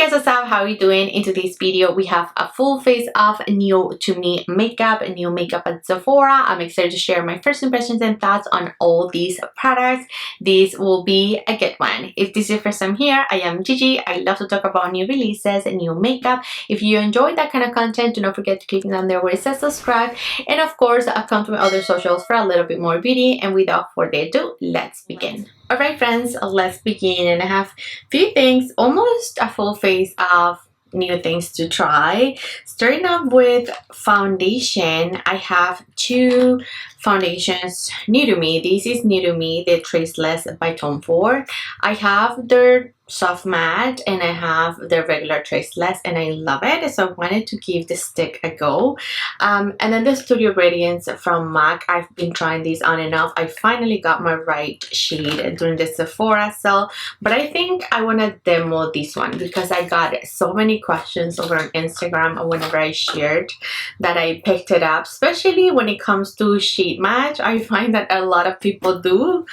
Guys, what's up? How are you doing? In today's video, we have a full face of new to me makeup, new makeup at Sephora. I'm excited to share my first impressions and thoughts on all these products. This will be a good one. If this is your first time here, I am Gigi. I love to talk about new releases and new makeup. If you enjoy that kind of content, do not forget to click down there where it says subscribe. And of course, come to my other socials for a little bit more beauty. And without further ado, let's begin. Alright friends, let's begin. And I have a few things, almost a full face of new things to try. Starting off with foundation, I have two foundations new to me. This is new to me, the Traceless by Tom Ford. I have their soft matte and I have the regular Traceless and I love it, so I wanted to give the stick a go. And then the Studio Radiance from MAC. I've been trying these on and off. I finally got my right shade during the Sephora sale, but I think I want to demo this one because I got so many questions over on Instagram whenever I shared that I picked it up, especially when it comes to shade match. I find that a lot of people do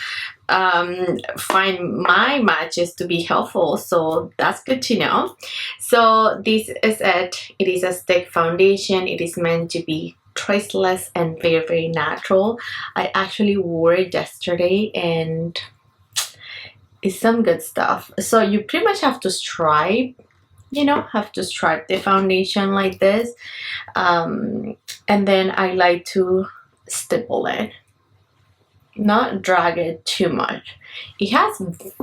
find my matches to be helpful, so that's good to know. So this is it. It is a stick foundation. It is meant to be traceless and very natural. I actually wore it yesterday and it's some good stuff. So you pretty much have to stripe, the foundation like this, and then I like to stipple it, not drag it too much. It has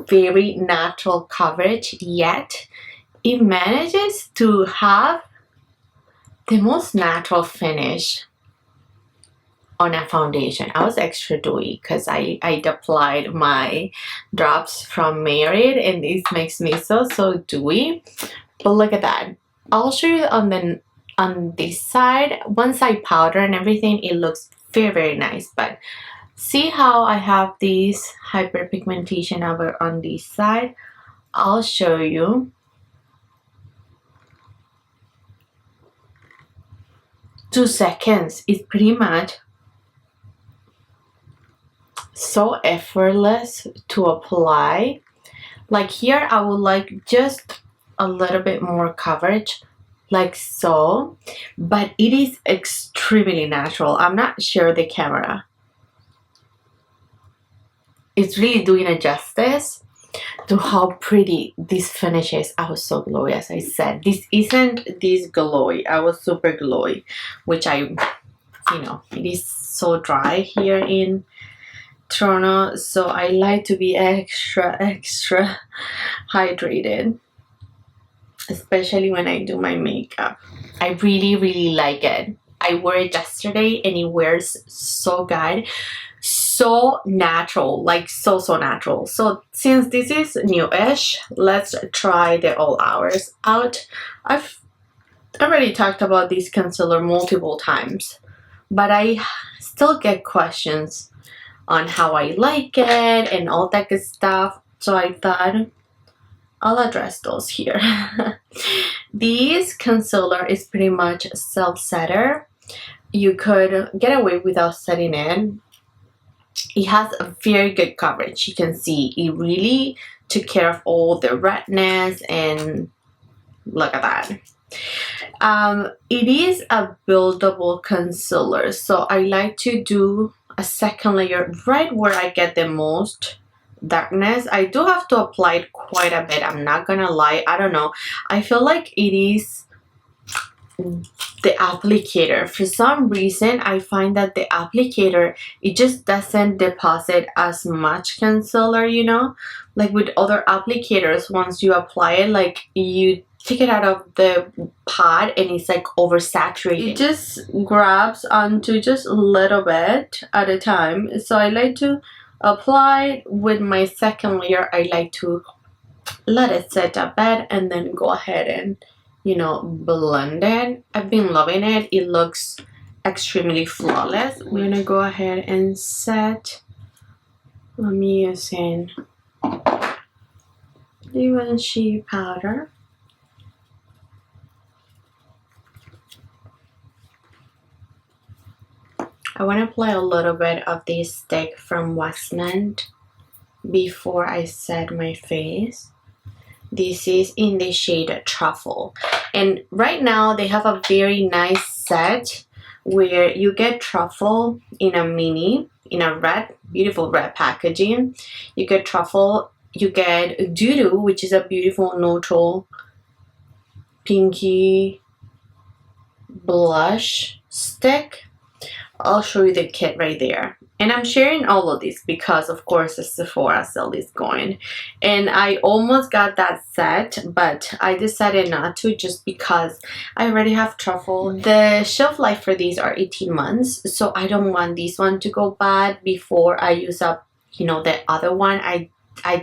very natural coverage, yet it manages to have the most natural finish on a foundation. I was extra dewy because I applied my drops from Merit and this makes me so dewy. But look at that. I'll show you on this side. Once I powder and everything, it looks very nice. But see how I have this hyperpigmentation over on this side? I'll show you. 2 seconds is pretty much so effortless to apply. Like here, I would like just a little bit more coverage, like so, but it is extremely natural. I'm not sure the camera it's really doing a justice to how pretty this finish is. I was so glowy, as I said. This isn't this glowy. I was super glowy, which it is so dry here in Toronto, so I like to be extra hydrated, especially when I do my makeup. I really like it. I wore it yesterday and it wears so good, so natural, like so natural. So since this is newish, let's try the All Hours out. I've already talked about this concealer multiple times, but I still get questions on how I like it and all that good stuff, so I thought I'll address those here. This concealer is pretty much a self-setter. You could get away without setting it. It has a very good coverage. You can see it really took care of all the redness, and look at that. It is a buildable concealer, so I like to do a second layer right where I get the most darkness. I do have to apply it quite a bit, I'm not gonna lie. I don't know, I feel like it is the applicator. For some reason, I find that the applicator, it just doesn't deposit as much concealer, like with other applicators. Once you apply it, like you take it out of the pot and it's like oversaturated. It just grabs onto just a little bit at a time. So I like to apply with my second layer. I like to let it set a bit and then go ahead and blend it. I've been loving it. It looks extremely flawless. We're gonna go ahead and set. I'm using Givenchy powder. I want to apply a little bit of this stick from Westland before I set my face. This is in the shade Truffle. And right now they have a very nice set where you get Truffle in a mini, in a red, beautiful red packaging. You get Truffle, you get Doo-Doo, which is a beautiful neutral pinky blush stick. I'll show you the kit right there. And I'm sharing all of this because of course the Sephora sale is going. And I almost got that set, but I decided not to just because I already have Truffle. The shelf life for these are 18 months. So I don't want this one to go bad before I use up, you know, the other one. I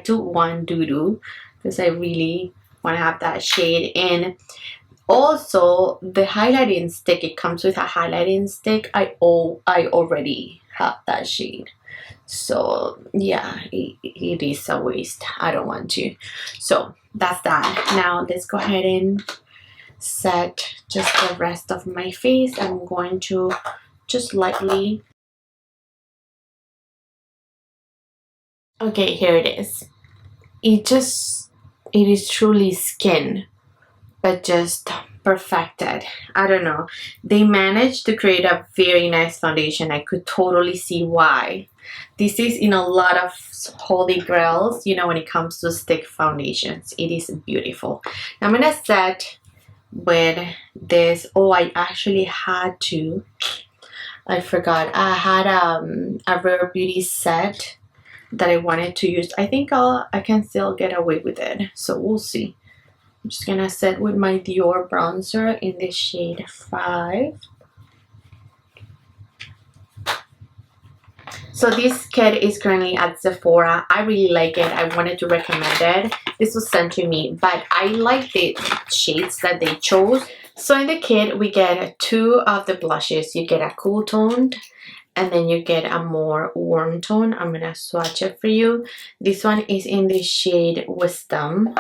do want Doo-Doo because I really want to have that shade. And also the highlighting stick, it comes with a highlighting stick. I already have that shade, so yeah, it is a waste. I don't want to. So that's that. Now let's go ahead and set just the rest of my face. I'm going to just lightly, okay, here it is. It is truly skin, but just perfected. I don't know. They managed to create a very nice foundation. I could totally see why. This is in a lot of holy grails, you know, when it comes to stick foundations. It is beautiful. Now I'm gonna set with this. Oh, I actually had to. I forgot. I had a Rare Beauty set that I wanted to use. I think I can still get away with it. So we'll see. I'm just gonna set with my Dior bronzer in the shade 5. So this kit is currently at Sephora. I really like it. I wanted to recommend it. This was sent to me, but I like the shades that they chose. So in the kit, we get 2 of the blushes. You get a cool toned, and then you get a more warm tone. I'm gonna swatch it for you. This one is in the shade Wisdom.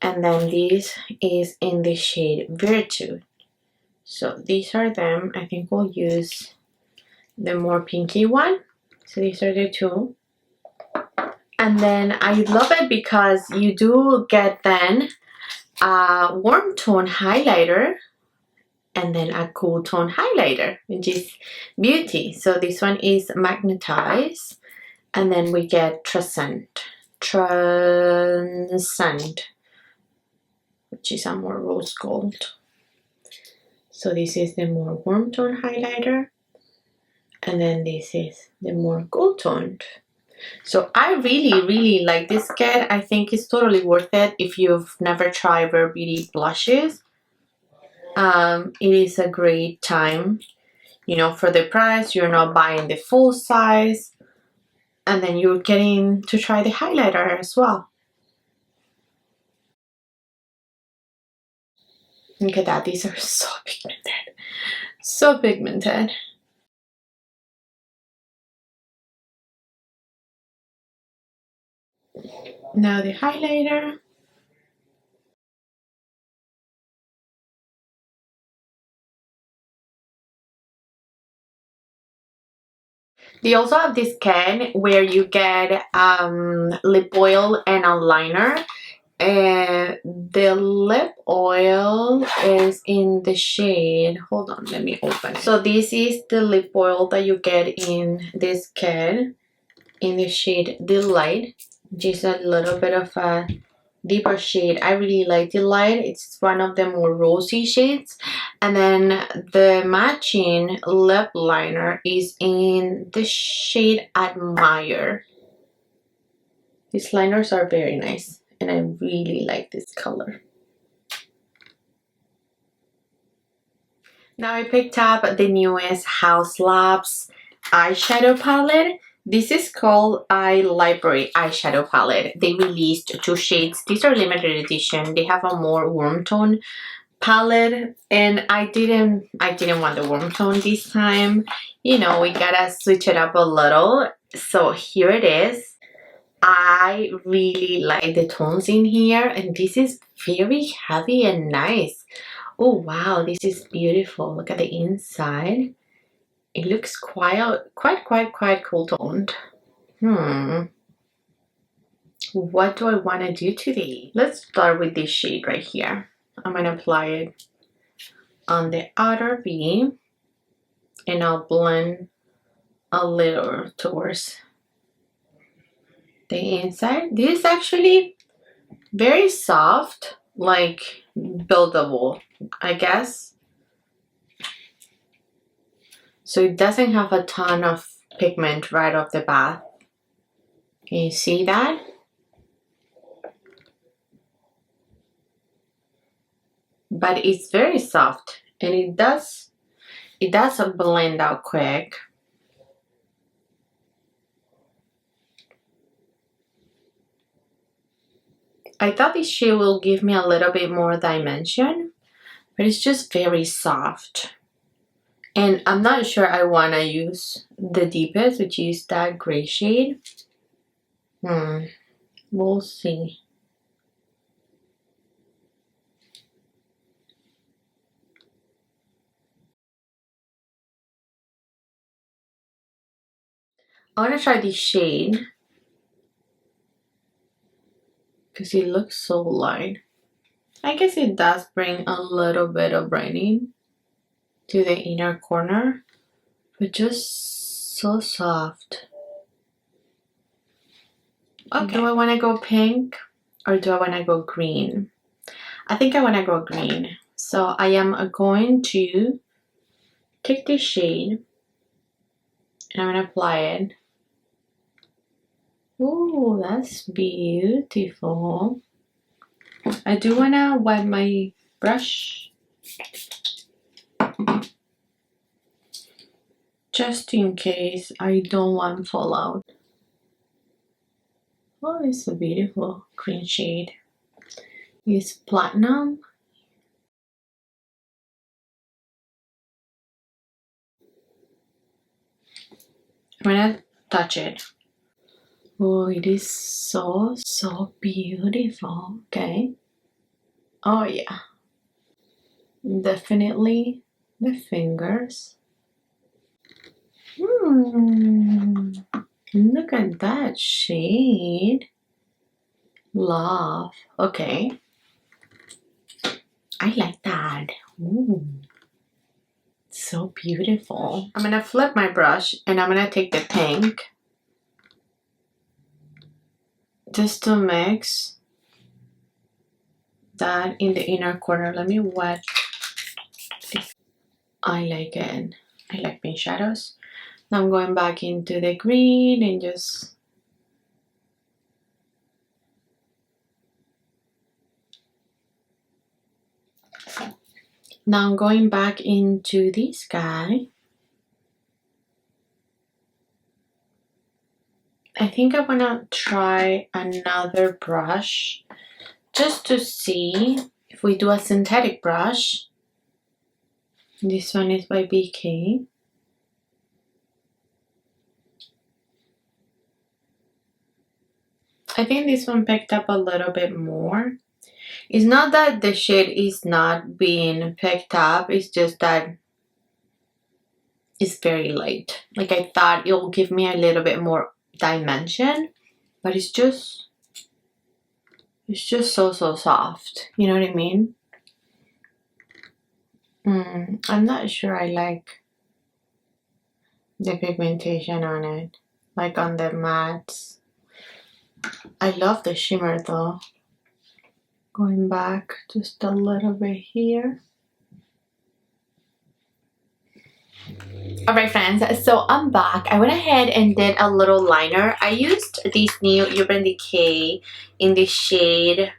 And then this is in the shade Virtue. So these are them. I think we'll use the more pinky one. So these are the 2. And then I love it because you do get then a warm tone highlighter and then a cool tone highlighter, which is Beauty. So this one is Magnetize. And then we get Transcend, which is a more rose gold. So this is the more warm tone highlighter, and then this is the more cool toned. So I really like this kit. I think it's totally worth it if you've never tried Rare Beauty blushes. It is a great time, you know, for the price. You're not buying the full size, and then you're getting to try the highlighter as well. Look at that, these are so pigmented. So pigmented. Now the highlighter. They also have this can where you get lip oil and a liner. And the lip oil is in the shade, hold on, let me open it. So this is the lip oil that you get in this kit in the shade Delight, just a little bit of a deeper shade. I really like Delight. It's one of the more rosy shades. And then the matching lip liner is in the shade Admire. These liners are very nice, and I really like this color. Now I picked up the newest Haus Labs eyeshadow palette. This is called Eye Library eyeshadow palette. They released 2 shades. These are limited edition. They have a more warm tone palette, and I didn't want the warm tone this time. You know, we gotta switch it up a little. So here it is. I really like the tones in here, and this is very heavy and nice. Oh wow, this is beautiful. Look at the inside. It looks quite cool toned. what do I want to do today? Let's start with this shade right here. I'm going to apply it on the outer V, and I'll blend a little towards the inside. This is actually very soft, like buildable, I guess. So it doesn't have a ton of pigment right off the bat. Can you see that? But it's very soft, and it does blend out quick. I thought this shade will give me a little bit more dimension, but it's just very soft. And I'm not sure I want to use the deepest, which is that gray shade. We'll see. I want to try this shade because it looks so light. I guess it does bring a little bit of brightening to the inner corner, but just so soft. Okay. Do I want to go pink or do I want to go green? I think I want to go green. So I am going to take this shade and I'm going to apply it. Ooh, that's beautiful. I do want to wet my brush just in case I don't want fallout. Oh, it's a beautiful green shade. It's platinum. I'm gonna touch it. Oh, it is so beautiful. Okay. Oh yeah. Definitely the fingers. Look at that shade. Love. Okay. I like that. Ooh. So beautiful. I'm gonna flip my brush and I'm gonna take the pink just to mix that in the inner corner. Let me wet. I like it. I like pink shadows. Now I'm going back into the green and just now I'm going back into this guy. I think I want to try another brush just to see if we do a synthetic brush. This one is by BK. I think this one picked up a little bit more. It's not that the shade is not being picked up, it's just that it's very light. Like I thought it will give me a little bit more dimension, but it's just so soft. You know what I mean? I'm not sure I like the pigmentation on it, like on the mattes. I love the shimmer though. Going back just a little bit here. Alright friends, so I'm back. I went ahead and did a little liner. I used this new Urban Decay in the shade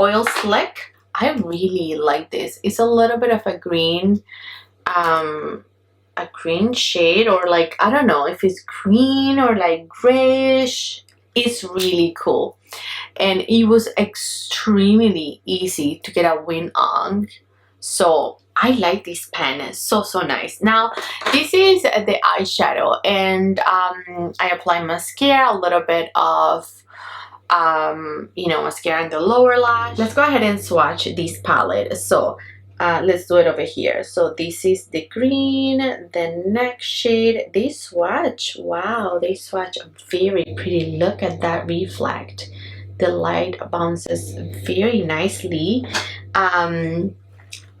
Oil Slick. I really like this. It's a little bit of a green shade, or like, I don't know if it's green or like grayish. It's really cool. And it was extremely easy to get a win on. So I like this pen. It's so nice. Now this is the eyeshadow, and I apply mascara, a little bit of you know, mascara in the lower lash. Let's go ahead and swatch this palette. So let's do it over here. So this is the green, the next shade. They swatch, wow, they swatch very pretty. Look at that reflect. the light bounces very nicely.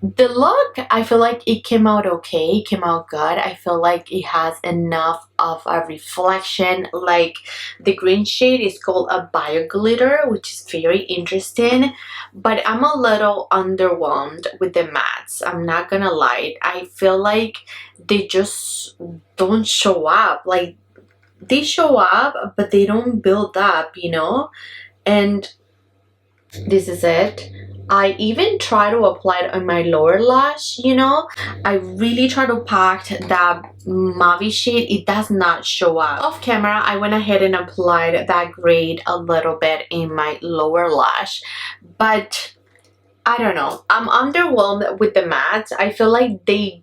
The look, I feel like it came out okay, it came out good. I feel like it has enough of a reflection. Like the green shade is called a bio glitter, which is very interesting, but I'm a little underwhelmed with the mattes. I'm not gonna lie. I feel like they just don't show up. Like they show up, but they don't build up, you know? And this is it. I even try to apply it on my lower lash, you know. I really try to pack that mauve shade. It does not show up. Off camera, I went ahead and applied that grade a little bit in my lower lash, but I don't know. I'm underwhelmed with the mattes. I feel like they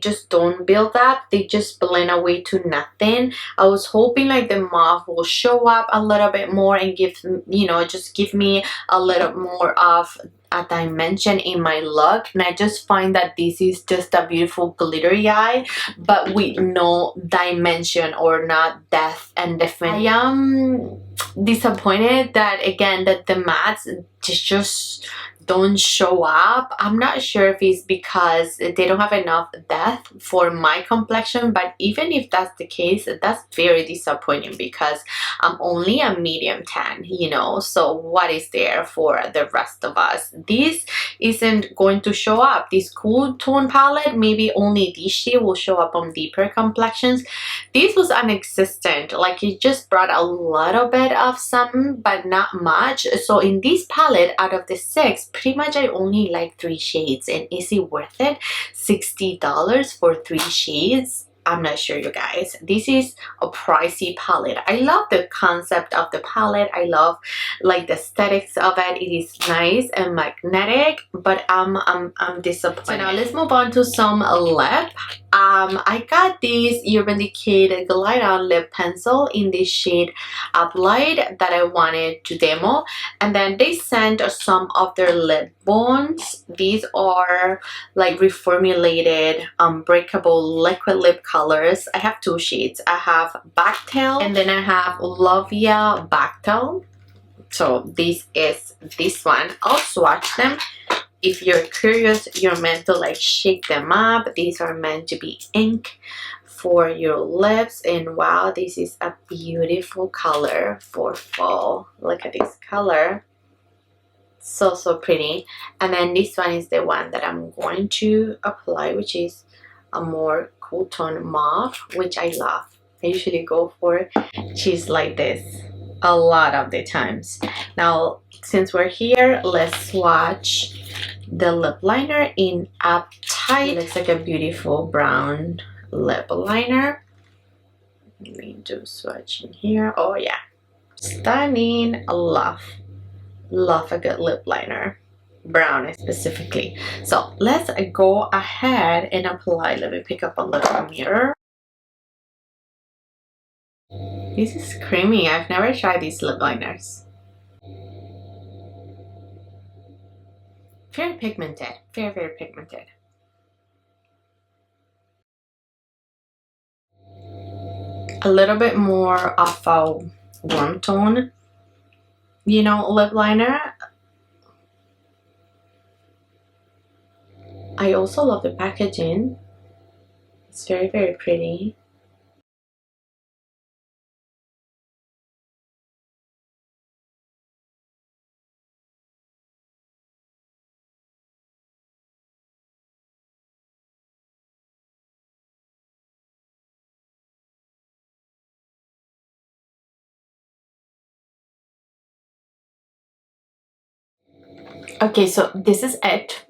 just don't build up. They just blend away to nothing. I was hoping like the mauve will show up a little bit more and give, you know, just give me a little more of a dimension in my look. And I just find that this is just a beautiful glittery eye, but with no dimension or not depth and definition. I am disappointed that, again, that the mattes just don't show up. I'm not sure if it's because they don't have enough depth for my complexion, but even if that's the case, that's very disappointing because I'm only a medium tan, you know. So what is there for the rest of us? This isn't going to show up. This cool tone palette, maybe only this shade will show up on deeper complexions. This was non-existent. Like it just brought a little bit of some, but not much. So in this palette, out of the 6, pretty much I only like 3 shades. And is it worth it? $60 for 3 shades? I'm not sure, you guys. This is a pricey palette. I love the concept of the palette. I love like the aesthetics of it. It is nice and magnetic, but I'm disappointed. So now let's move on to some lip. I got this Urban Decay Glide On lip pencil in this shade Uplight that I wanted to demo, and then they sent some of their lip balms. These are like reformulated unbreakable liquid lip colors. I have 2 shades. I have Backtail and then I have Lovia Backtail. So this is this one. I'll swatch them. If you're curious, you're meant to like shake them up. These are meant to be ink for your lips, and wow, this is a beautiful color for fall. Look at this color. So pretty. And then this one is the one that I'm going to apply, which is a more cool tone mauve, which I love. I usually go for she's like this a lot of the times. Now since we're here, let's swatch the lip liner in Uptight. It looks like a beautiful brown lip liner. Let me do swatch in here. Oh yeah, stunning. Love a good lip liner, brown specifically. So let's go ahead and apply. Let me pick up a little mirror. This is creamy. I've never tried these lip liners. Very pigmented, very pigmented. A little bit more of a warm tone, you know, lip liner. I also love the packaging. It's very pretty. Okay, so this is it.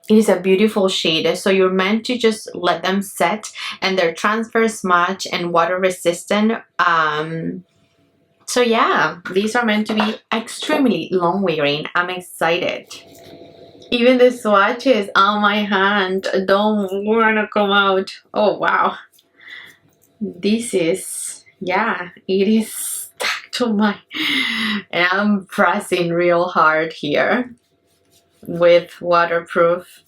It is a beautiful shade. So you're meant to just let them set, and they're transfer smudge and water resistant. So yeah, these are meant to be extremely long wearing. I'm excited. Even the swatches on my hand don't want to come out. Oh wow. This is, yeah, it is stuck to my, and I'm pressing real hard here with waterproof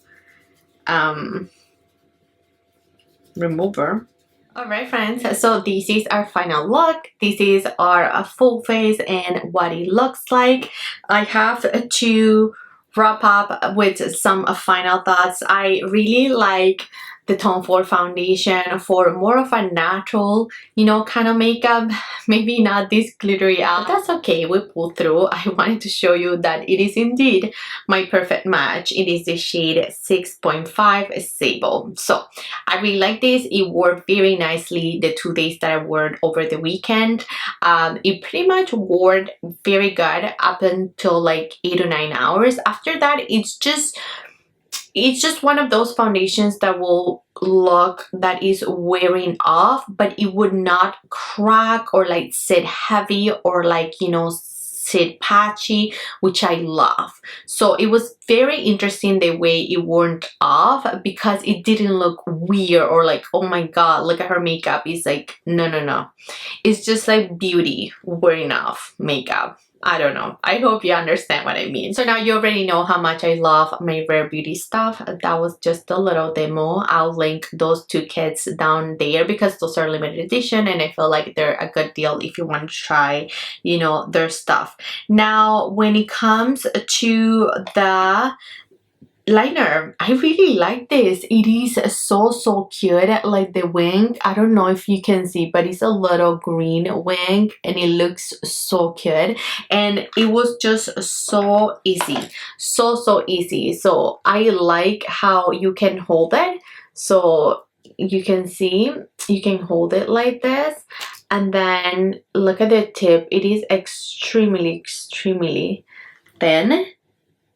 remover. Alright friends, so this is our final look. This is our full face and what it looks like. I have to wrap up with some final thoughts. I really like the Tom Ford foundation for more of a natural, you know, kind of makeup. Maybe not this glittery out. That's okay, we pull through. I wanted to show you that it is indeed my perfect match. It is the shade 6.5 Sable. So I really like this. It wore very nicely the 2 days that I wore it over the weekend. It pretty much wore very good up until like 8 or 9 hours. After that, it's just one of those foundations that will look that is wearing off, but it would not crack or like sit heavy or like, you know, sit patchy, which I love. So it was very interesting the way it wore off because it didn't look weird or like, oh my god, look at her makeup. It's like, no. It's just like beauty wearing off makeup. I don't know. I hope you understand what I mean. So now you already know how much I love my Rare Beauty stuff. That was just a little demo. I'll link those 2 kits down there because those are limited edition and I feel like they're a good deal if you want to try, you know, their stuff. Now, when it comes to the liner, I really like this. It is so cute, like the wing. I don't know if you can see, but it's a little green wing and it looks so cute, and it was just so easy, so easy. So I like how you can hold it, so you can see you can hold it like this, and then look at the tip. It is extremely thin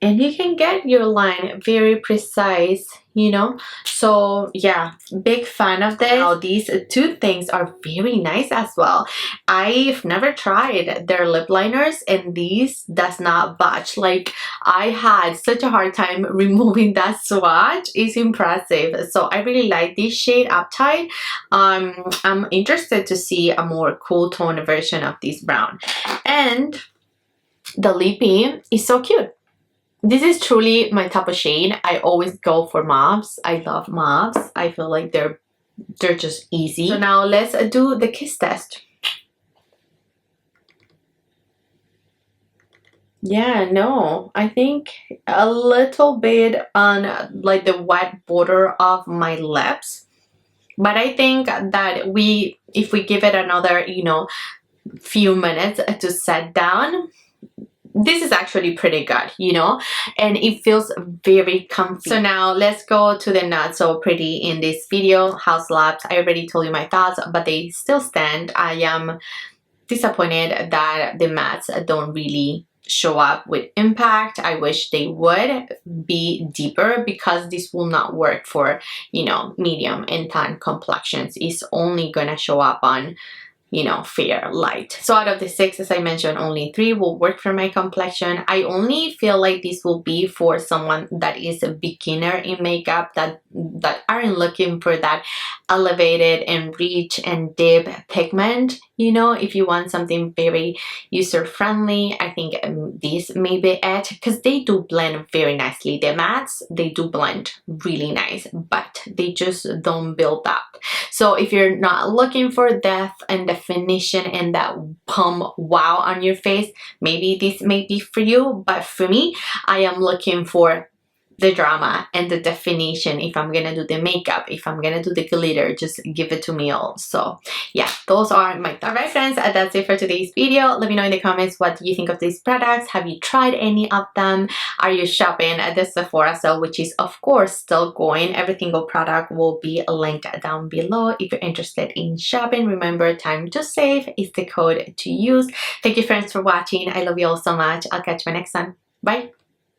and you can get your line very precise, you know. So yeah, big fan of this. Now these 2 things are very nice as well. I've never tried their lip liners and these does not budge. Like, I had such a hard time removing that swatch. It's impressive. So I really like this shade Uptight. I'm interested to see a more cool tone version of this brown. And the lippy is so cute. This is truly my type of shade. I always go for mauves. I love mauves. I feel like they're just easy. So now let's do the kiss test. Yeah, no, I think a little bit on like the wet border of my lips. But I think that if we give it another, you know, few minutes to set down, this is actually pretty good, you know, and it feels very comfy. So now let's go to the not so pretty in this video, Haus Labs. I already told you my thoughts, but they still stand. I am disappointed that the mattes don't really show up with impact. I wish they would be deeper because this will not work for, you know, medium and tan complexions. It's only gonna show up on, you know, fair light. So out of the 6, as I mentioned, only 3 will work for my complexion. I only feel like this will be for someone that is a beginner in makeup, that aren't looking for that elevated and rich and deep pigment. You know, if you want something very user-friendly, I think this may be it, because they do blend very nicely. The mattes, they do blend really nice, but they just don't build up. So if you're not looking for depth and definition and that pump wow on your face, maybe this may be for you. But for me, I am looking for the drama and the definition. If I'm gonna do the makeup, if I'm gonna do the glitter, just give it to me all. So yeah, those are my thoughts. Alright friends, that's it for today's video. Let me know in the comments what you think of these products. Have you tried any of them? Are you shopping at the Sephora sale, which is of course still going? Every single product will be linked down below. If you're interested in shopping, remember TIMETOSAVE is the code to use. Thank you friends for watching. I love you all so much. I'll catch you next time. Bye.